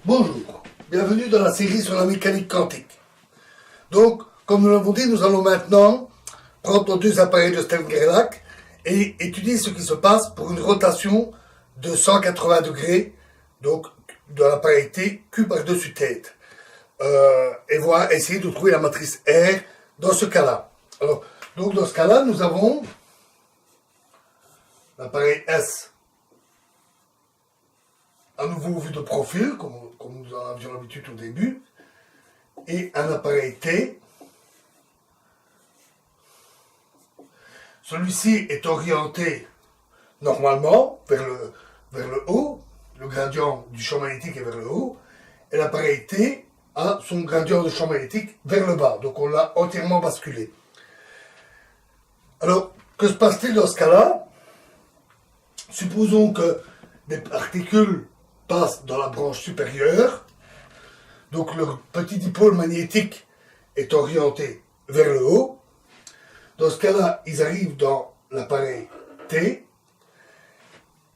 Bonjour, bienvenue dans la série sur la mécanique quantique. Donc, comme nous l'avons dit, nous allons maintenant prendre nos deux appareils de Stern-Gerlach et étudier ce qui se passe pour une rotation de 180 degrés, donc de l'appareil T, Q par-dessus tête. Et voilà, essayer de trouver la matrice R dans ce cas-là. Alors, donc dans ce cas-là, nous avons l'appareil S à nouveau vu de profil, comme nous en avions l'habitude au début, et un appareil T. Celui-ci est orienté normalement vers le haut, le gradient du champ magnétique est vers le haut, et l'appareil T a son gradient de champ magnétique vers le bas, donc on l'a entièrement basculé. Alors, que se passe-t-il dans ce cas-là? Supposons que des particules passent dans la branche supérieure, donc le petit dipôle magnétique est orienté vers le haut. Dans ce cas-là, ils arrivent dans l'appareil T.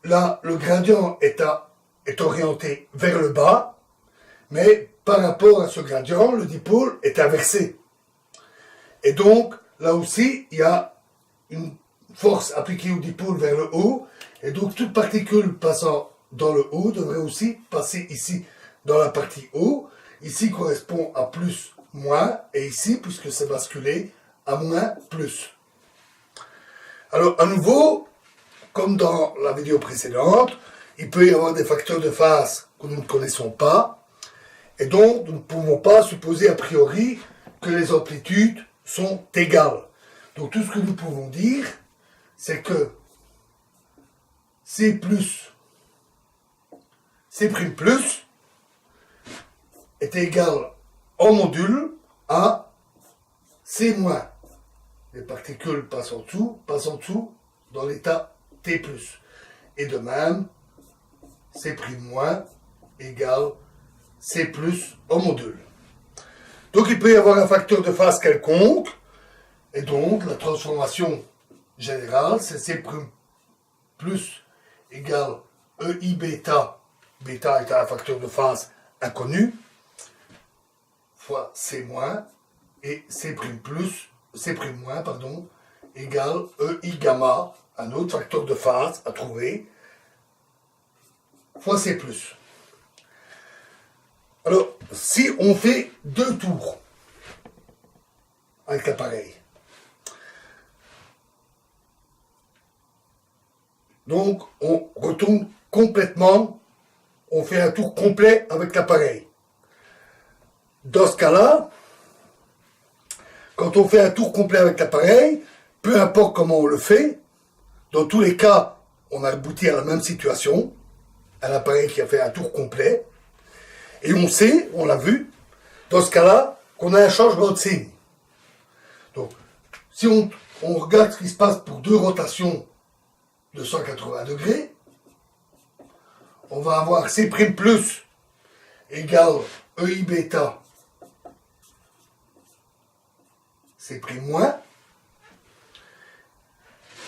Là, le gradient est orienté vers le bas, mais par rapport à ce gradient, le dipôle est inversé. Et donc, là aussi, il y a une force appliquée au dipôle vers le haut, et donc toute particule passant dans le haut devrait aussi passer ici dans la partie haut. Ici correspond à plus, moins, et ici, puisque c'est basculé, à moins, plus. Alors, à nouveau, comme dans la vidéo précédente, il peut y avoir des facteurs de phase que nous ne connaissons pas, et donc nous ne pouvons pas supposer a priori que les amplitudes sont égales. Donc tout ce que nous pouvons dire, c'est que C+, C'+ est égal en module à C-. Les particules passent en dessous dans l'état T+. Et de même, C'- égale C+ en module. Donc il peut y avoir un facteur de phase quelconque, et donc la transformation générale, c'est C'+ égale EI bêta, bêta est un facteur de phase inconnu, fois C-, et C'+, égale EI gamma, un autre facteur de phase à trouver, fois C+. Alors, si on fait 2 tours avec l'appareil, donc on retourne complètement, on fait un tour complet avec l'appareil. Dans ce cas-là, quand on fait un tour complet avec l'appareil, peu importe comment on le fait, dans tous les cas, on a abouti à la même situation, un appareil qui a fait un tour complet, et on sait, on l'a vu, dans ce cas-là, qu'on a un changement de signe. Donc, si on regarde ce qui se passe pour 2 rotations de 180 degrés, on va avoir C'+ égale EI bêta C'-,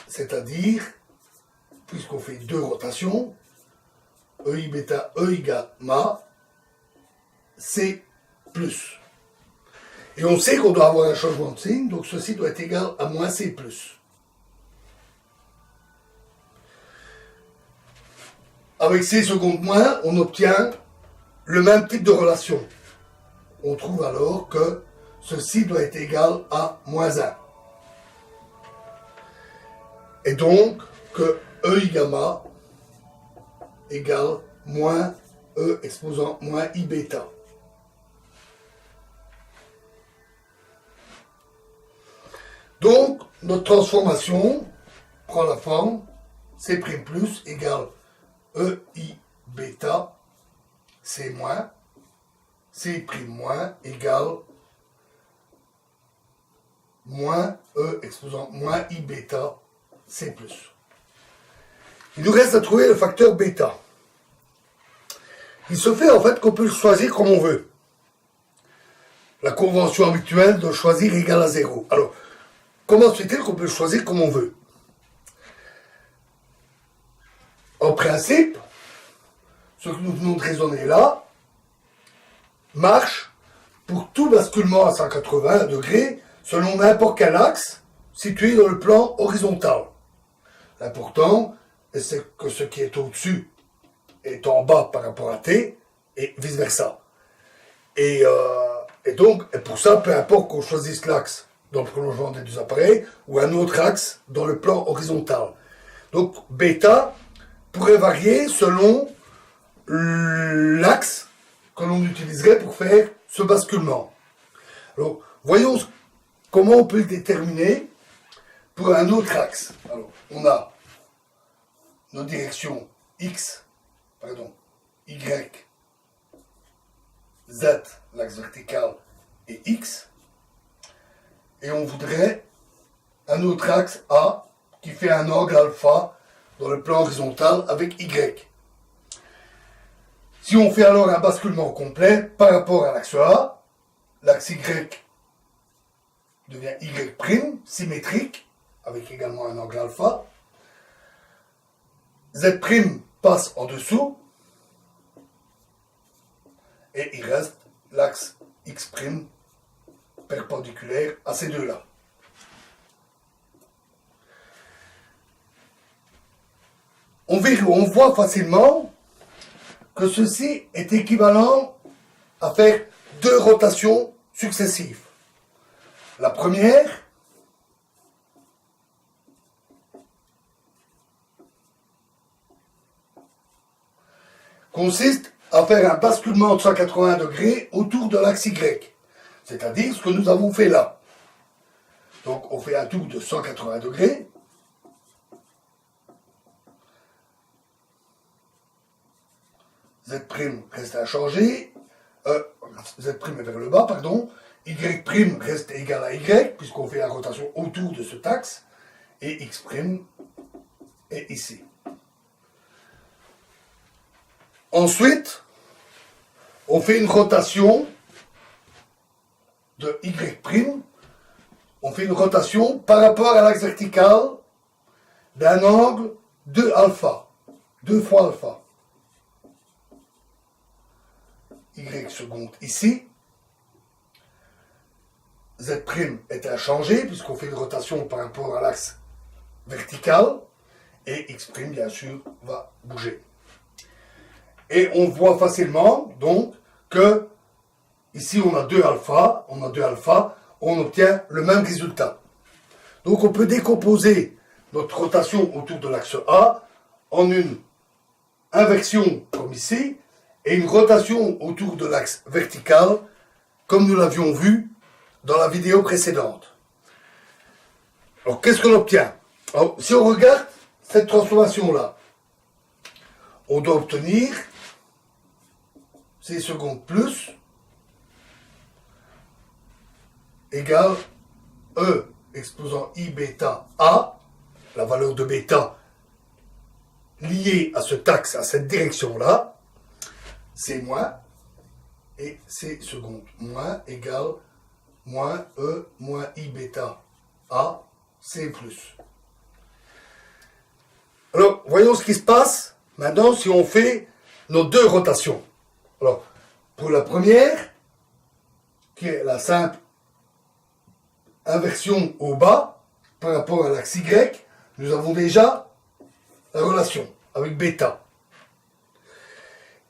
c'est-à-dire, puisqu'on fait 2 rotations, EI bêta, EI gamma, C+. Et on sait qu'on doit avoir un changement de signe, donc ceci doit être égal à moins C+. Avec C secondes moins, on obtient le même type de relation. On trouve alors que ceci doit être égal à moins 1. Et donc que EI gamma égale moins E exposant moins I bêta. Donc, notre transformation prend la forme C'+ égale EI bêta C-, C'- égale moins E exposant moins I bêta C+. Il nous reste à trouver le facteur bêta. Il se fait en fait qu'on peut le choisir comme on veut. La convention habituelle de choisir égale à 0. Alors, comment se fait-il qu'on peut le choisir comme on veut? En principe, ce que nous venons de raisonner là, marche pour tout basculement à 180 degrés selon n'importe quel axe situé dans le plan horizontal. L'important, c'est que ce qui est au-dessus est en bas par rapport à T et vice-versa. Et donc, et pour ça, peu importe qu'on choisisse l'axe dans le prolongement des deux appareils ou un autre axe dans le plan horizontal. Donc, bêta pourrait varier selon l'axe que l'on utiliserait pour faire ce basculement. Alors, voyons comment on peut le déterminer pour un autre axe. Alors, on a nos directions X, Y, Z, l'axe vertical, et X. Et on voudrait un autre axe A qui fait un angle alpha dans le plan horizontal avec Y. Si on fait alors un basculement complet par rapport à l'axe A, l'axe Y devient Y' symétrique avec également un angle alpha. Z' passe en dessous et il reste l'axe X' perpendiculaire à ces deux-là. On voit facilement que ceci est équivalent à faire deux rotations successives. La première consiste à faire un basculement de 180 degrés autour de l'axe Y, c'est-à-dire ce que nous avons fait là. Donc on fait un tour de 180 degrés. Z' reste inchangé, Z' est vers le bas, pardon, Y' reste égal à Y, puisqu'on fait la rotation autour de cet axe, et X' est ici. Ensuite, on fait une rotation de Y', on fait une rotation par rapport à l'axe vertical d'un angle 2 alpha, 2 fois alpha. Y seconde ici. Z' est inchangé puisqu'on fait une rotation par rapport à l'axe vertical et X' bien sûr va bouger. Et on voit facilement donc que ici on a 2 alpha, on obtient le même résultat. Donc on peut décomposer notre rotation autour de l'axe A en une inversion comme ici et une rotation autour de l'axe vertical comme nous l'avions vu dans la vidéo précédente. Alors qu'est-ce qu'on obtient? Alors, si on regarde cette transformation-là, on doit obtenir C secondes plus égale E exposant I bêta A, la valeur de bêta liée à cet axe, à cette direction-là, C moins, et C seconde moins égale moins E moins I bêta A, C plus. Alors, voyons ce qui se passe maintenant si on fait nos deux rotations. Alors, pour la première, qui est la simple inversion au bas, par rapport à l'axe Y, nous avons déjà la relation avec bêta.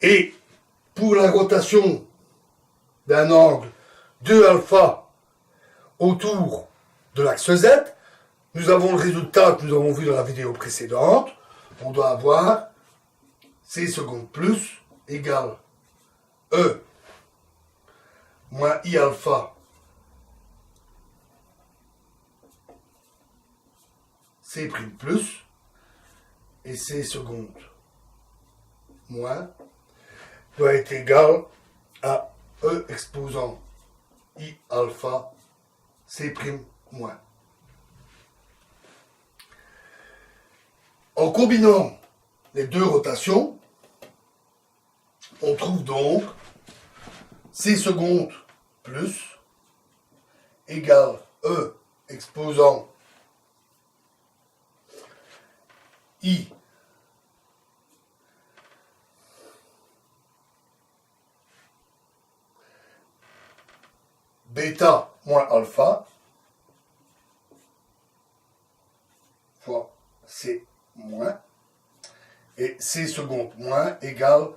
Et pour la rotation d'un angle 2 alpha autour de l'axe Z, nous avons le résultat que nous avons vu dans la vidéo précédente. On doit avoir C seconde plus égale E moins I alpha C' plus et C seconde moins doit être égal à E exposant I alpha C' moins. En combinant les deux rotations, on trouve donc C seconde plus égale E exposant I bêta moins alpha fois C moins, et C seconde moins égale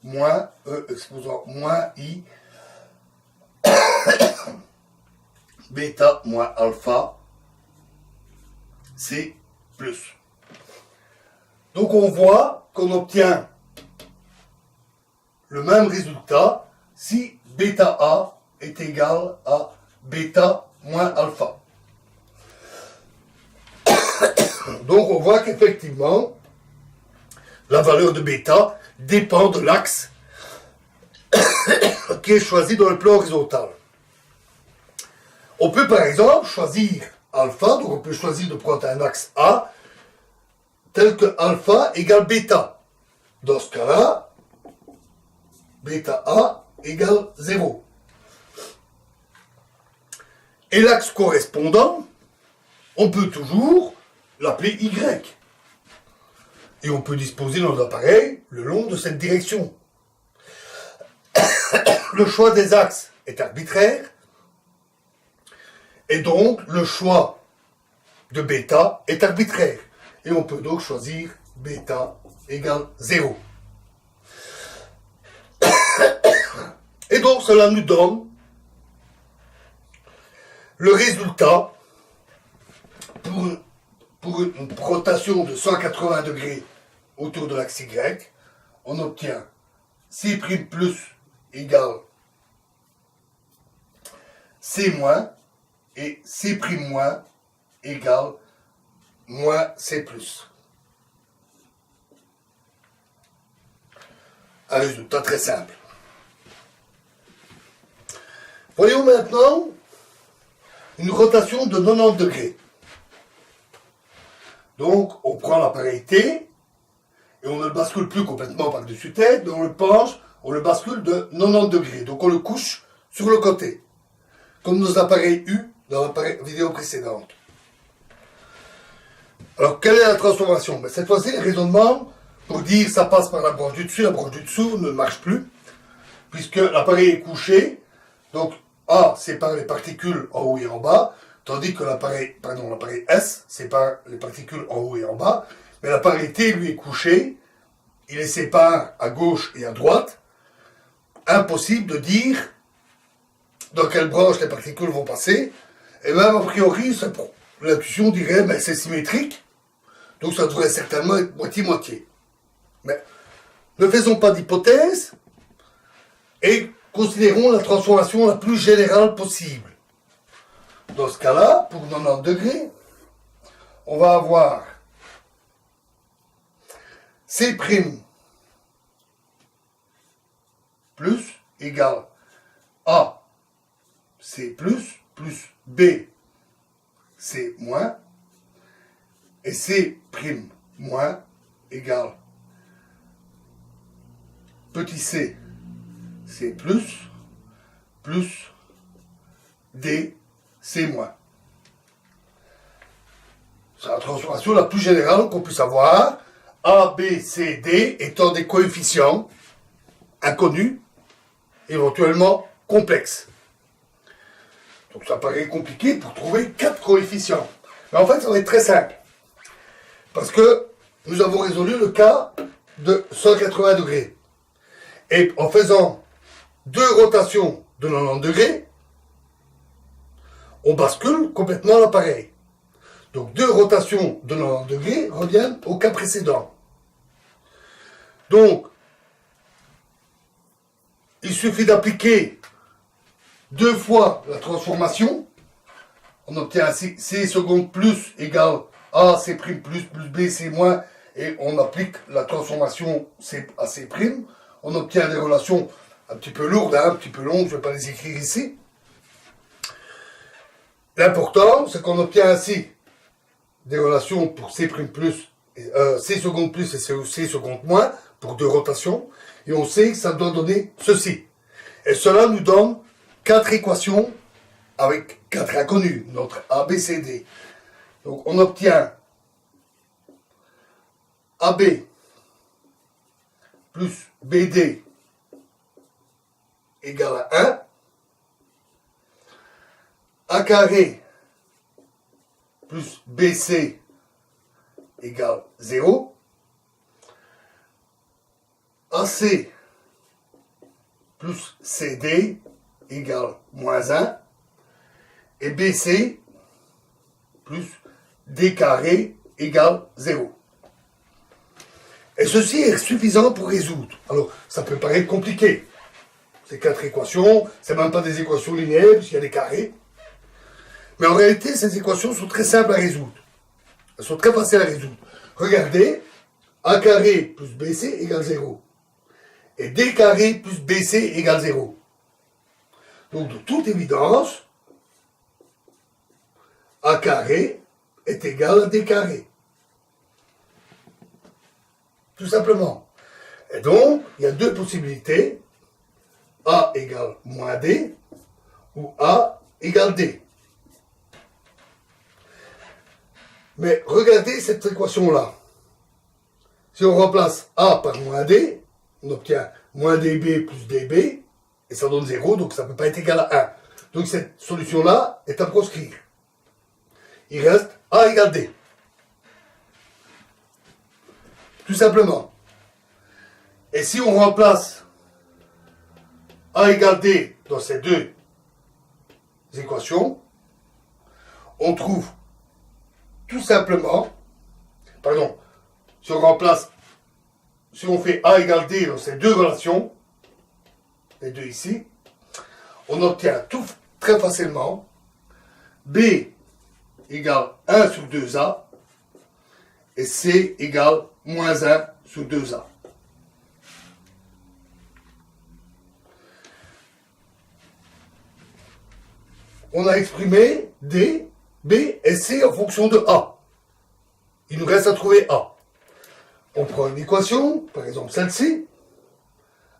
moins E exposant moins I bêta moins alpha C plus. Donc on voit qu'on obtient le même résultat si bêta A est égal à bêta moins alpha. Donc on voit qu'effectivement, la valeur de bêta dépend de l'axe qui est choisi dans le plan horizontal. On peut par exemple choisir alpha, donc on peut choisir de prendre un axe A, tel que alpha égale bêta. Dans ce cas-là, bêta A égale 0. Et l'axe correspondant, on peut toujours l'appeler Y. Et on peut disposer nos appareils le long de cette direction. Le choix des axes est arbitraire, et donc le choix de bêta est arbitraire. Et on peut donc choisir bêta égale 0. Et donc cela nous donne le résultat pour une rotation de 180 degrés autour de l'axe Y. On obtient C' plus égale C moins, et C' moins égale moins C plus. Un résultat très simple. Voyons maintenant une rotation de 90 degrés. Donc, on prend l'appareil T et on ne le bascule plus complètement par-dessus tête, mais on le penche, on le bascule de 90 degrés. Donc, on le couche sur le côté, comme nos appareils U dans la vidéo précédente. Alors, quelle est la transformation? Ben, cette fois-ci, le raisonnement, pour dire ça passe par la branche du dessus, la branche du dessous ne marche plus, puisque l'appareil est couché. Donc, A sépare les particules en haut et en bas, tandis que l'appareil S sépare les particules en haut et en bas, mais l'appareil T, lui, est couché, il les sépare à gauche et à droite. Impossible de dire dans quelle branche les particules vont passer, et même a priori, l'intuition dirait, mais c'est symétrique, donc ça devrait certainement être moitié-moitié. Mais ne faisons pas d'hypothèse, et considérons la transformation la plus générale possible. Dans ce cas-là, pour 90 degrés, on va avoir C' plus égale A C plus B C moins, et C' moins égale petit c C plus D C moins. C'est la transformation la plus générale qu'on puisse avoir, A, B, C, D étant des coefficients inconnus, éventuellement complexes. Donc ça paraît compliqué pour trouver 4 coefficients. Mais en fait, ça va être très simple. Parce que nous avons résolu le cas de 180 degrés. Et en faisant 2 rotations de 90 degrés, on bascule complètement l'appareil. Donc 2 rotations de 90 degrés reviennent au cas précédent. Donc, il suffit d'appliquer 2 fois la transformation. On obtient C seconde plus égale A C' plus B C moins, et on applique la transformation C à C'. On obtient des relations un petit peu lourdes, un petit peu longues, je ne vais pas les écrire ici. L'important, c'est qu'on obtient ainsi des relations pour C' plus, C seconde plus et C seconde moins, pour 2 rotations, et on sait que ça doit donner ceci. Et cela nous donne 4 équations avec 4 inconnus, notre A, B, C, D. Donc on obtient AB plus BD égale à 1, A carré plus BC égale 0. AC plus CD égale moins 1. Et BC plus D carré égale 0. Et ceci est suffisant pour résoudre. Alors, ça peut paraître compliqué. Ces 4 équations, c'est même pas des équations linéaires, puisqu'il y a des carrés. Mais en réalité, ces équations sont très simples à résoudre. Elles sont très faciles à résoudre. Regardez, A carré plus BC égale 0. Et D carré plus BC égale 0. Donc, de toute évidence, A carré est égal à D carré. Tout simplement. Et donc, il y a deux possibilités. A égale moins D ou A égale D. Mais regardez cette équation-là. Si on remplace A par moins D, on obtient moins DB plus DB, et ça donne 0, donc ça ne peut pas être égal à 1. Donc cette solution-là est à proscrire. Il reste A égale D. Tout simplement. Et si on remplace A égale D dans ces deux équations, on trouve tout simplement, pardon, si on fait A égale D dans ces deux relations, les deux ici, on obtient tout très facilement B égale 1 sur 2A et C égale moins 1 sur 2A. On a exprimé D, B et C en fonction de A. Il nous reste à trouver A. On prend une équation, par exemple celle-ci,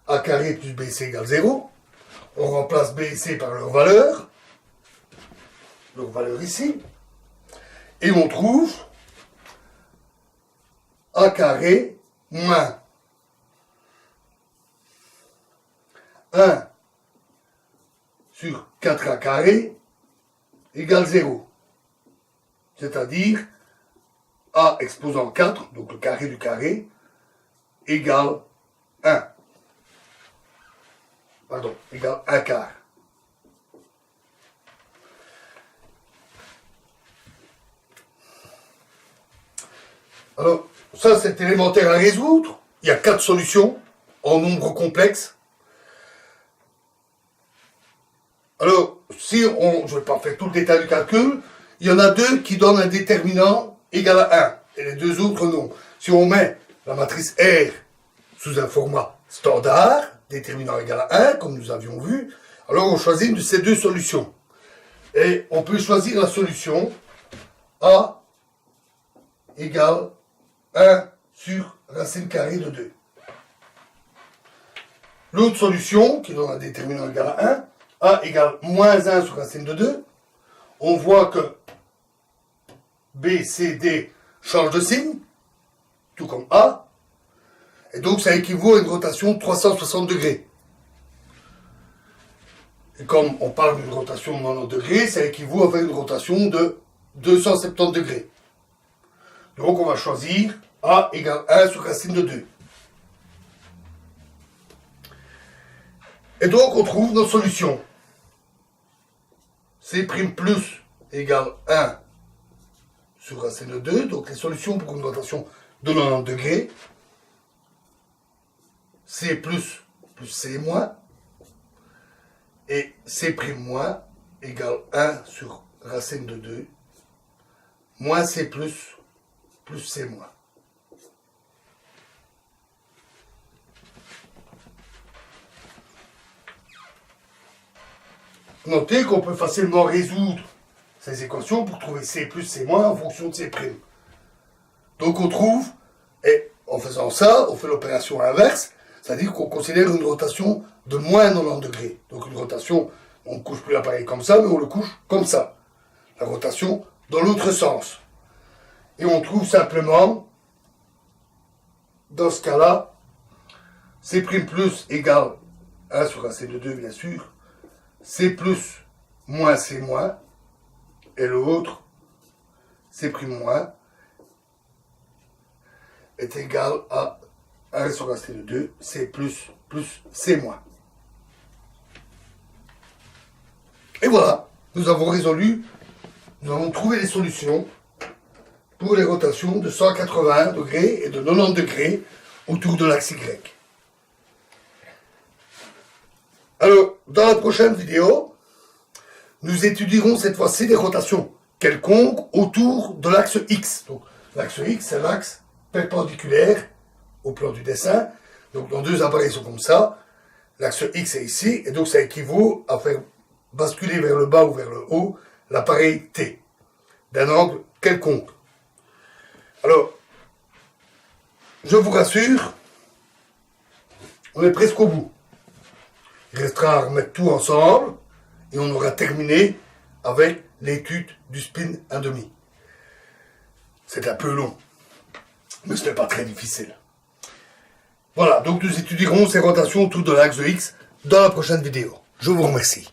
A carré plus BC égale 0. On remplace B et C par leur valeur ici, et on trouve A carré moins 1 sur 4A carré égale 0. C'est-à-dire A exposant 4, donc le carré du carré, égale 1. Pardon, égale 1 quart. Alors, ça c'est élémentaire à résoudre. Il y a 4 solutions en nombre complexe. Alors, si on, je ne vais pas faire tout le détail du calcul, il y en a 2 qui donnent un déterminant égal à 1, et les 2 autres non. Si on met la matrice R sous un format standard, déterminant égal à 1, comme nous avions vu, alors on choisit une de ces 2 solutions. Et on peut choisir la solution A égale 1 sur racine carrée de 2. L'autre solution, qui donne un déterminant égal à 1, A égale moins 1 sur racine de 2. On voit que B, C, D changent de signe, tout comme A. Et donc ça équivaut à une rotation de 360 degrés. Et comme on parle d'une rotation de 90 degrés, ça équivaut à une rotation de 270 degrés. Donc on va choisir A égale 1 sur racine de 2. Et donc on trouve nos solutions. C' plus égale 1 sur racine de 2. Donc les solutions pour une rotation de 90 degrés. C plus C moins. Et C' moins égale 1 sur racine de 2. Moins C plus C moins. Notez qu'on peut facilement résoudre ces équations pour trouver C plus C moins en fonction de C'. Donc on trouve, et en faisant ça, on fait l'opération inverse, c'est-à-dire qu'on considère une rotation de moins 90 degrés. Donc une rotation, on ne couche plus l'appareil comme ça, mais on le couche comme ça. La rotation dans l'autre sens. Et on trouve simplement, dans ce cas-là, C' plus égale 1 sur racine de 2, bien sûr, C plus moins C moins et l'autre, C'- est égal à 1 sur racine de 2, C plus C-. Et voilà, nous avons trouvé les solutions pour les rotations de 180 degrés et de 90 degrés autour de l'axe Y. Alors, dans la prochaine vidéo, nous étudierons cette fois-ci des rotations quelconques autour de l'axe X. Donc, l'axe X, c'est l'axe perpendiculaire au plan du dessin. Donc, dans deux appareils sont comme ça. L'axe X est ici, et donc ça équivaut à faire basculer vers le bas ou vers le haut l'appareil T, d'un angle quelconque. Alors, je vous rassure, on est presque au bout. Il restera à remettre tout ensemble, et on aura terminé avec l'étude du spin 1/2. C'est un peu long, mais ce n'est pas très difficile. Voilà, donc nous étudierons ces rotations autour de l'axe X dans la prochaine vidéo. Je vous remercie.